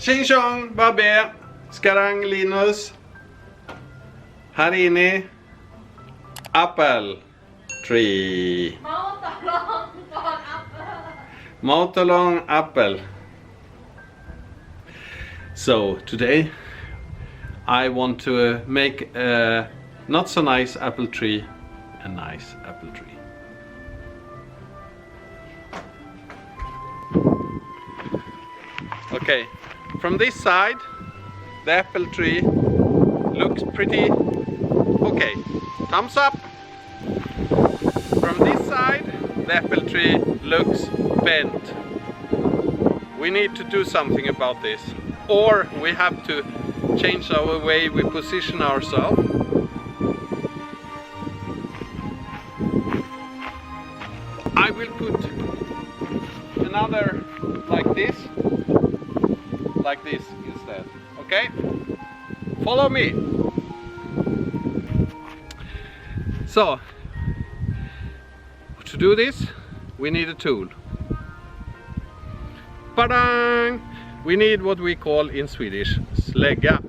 Tjing tjong, Babbe, Skarang, Linus. Här inne, apple tree. Motorlong apple. So today I want to make a not so nice apple tree a nice apple tree. Okay, from this side the apple tree looks pretty okay. Thumbs up. From this side the apple tree looks bent. We need to do something about this, or we have to change our way we position ourselves. I will put another like this instead. Okay? Follow me. So, to do this, we need a tool. Padang! We need what we call in Swedish slägga.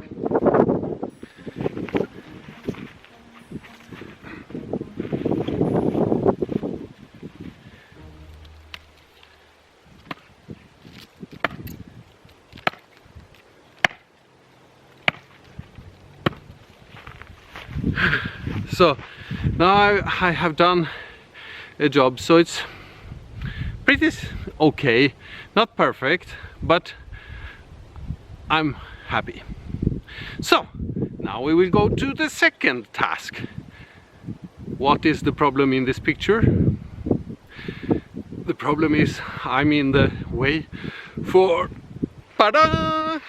So now I have done a job, so it's pretty okay, not perfect, but I'm happy. So now we will go to the second task. What is the problem in this picture? The problem is I'm in the way for pada!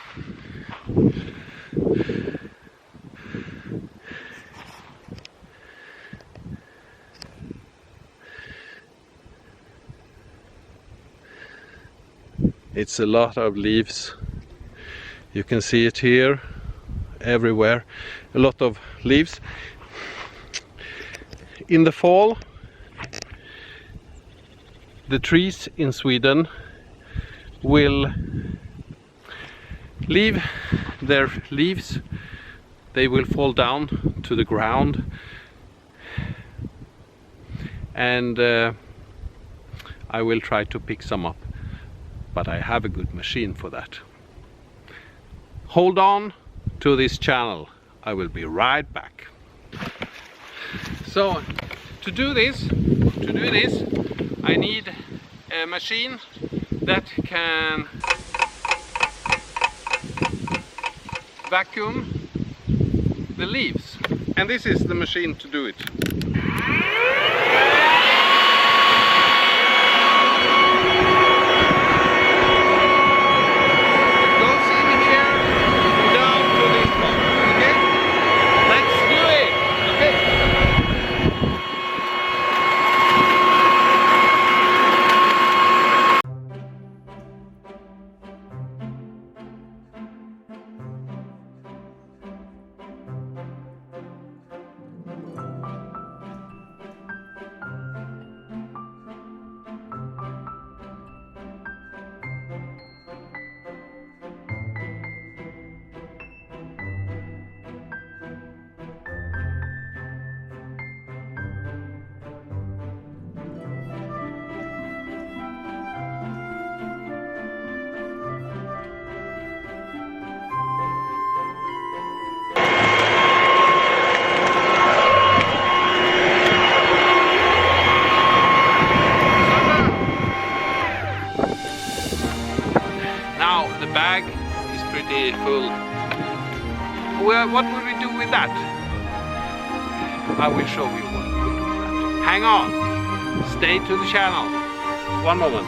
It's a lot of leaves. You can see it here, everywhere. A lot of leaves. In the fall, the trees in Sweden will leave their leaves. They will fall down to the ground. And I will try to pick some up. But I have a good machine for that. Hold on to this channel. I will be right back. So to do this, I need a machine that can vacuum the leaves. And this is the machine to do it. The bag is pretty full. Well, what will we do with that? I will show you what we will do with that. Hang on! Stay to the channel. One moment.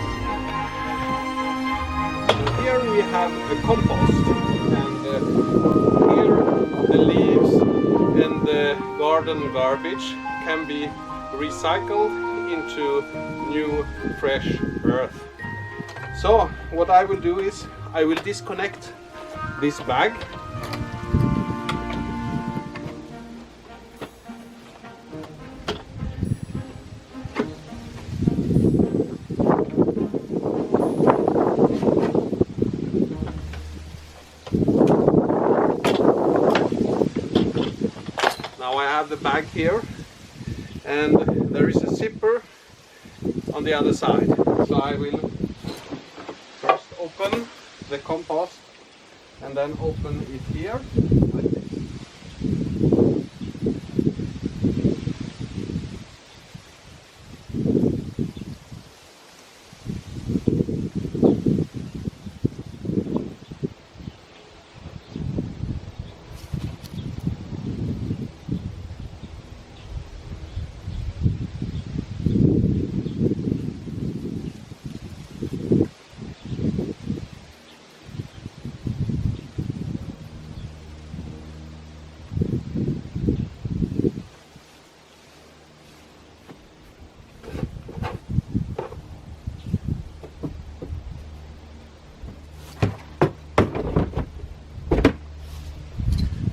Here we have a compost, and here the leaves and the garden garbage can be recycled into new fresh earth. So what I will do is I will disconnect this bag. Now I have the bag here, and there is a zipper on the other side. So I will first open the compost and then open it here like this.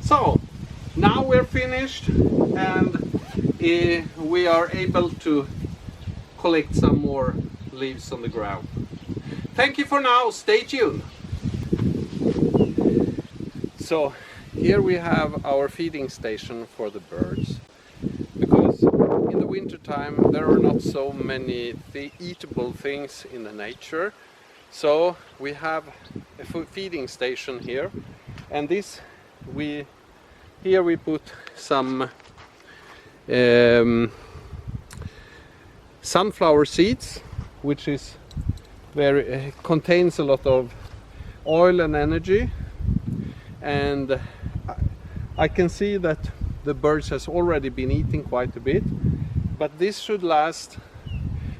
So now we're finished, and we are able to collect some more leaves on the ground. Thank you for now, stay tuned. So here we have our feeding station for the birds, because in the winter time there are not so many eatable things in the nature. So we have a feeding station here, and this here we put some sunflower seeds, which is contains a lot of oil and energy, and I can see that the birds has already been eating quite a bit, but this should last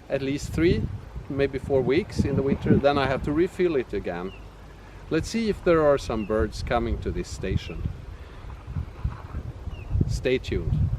at least 3, maybe 4 weeks in the winter. Then I have to refill it again. Let's see if there are some birds coming to this station. Stay tuned.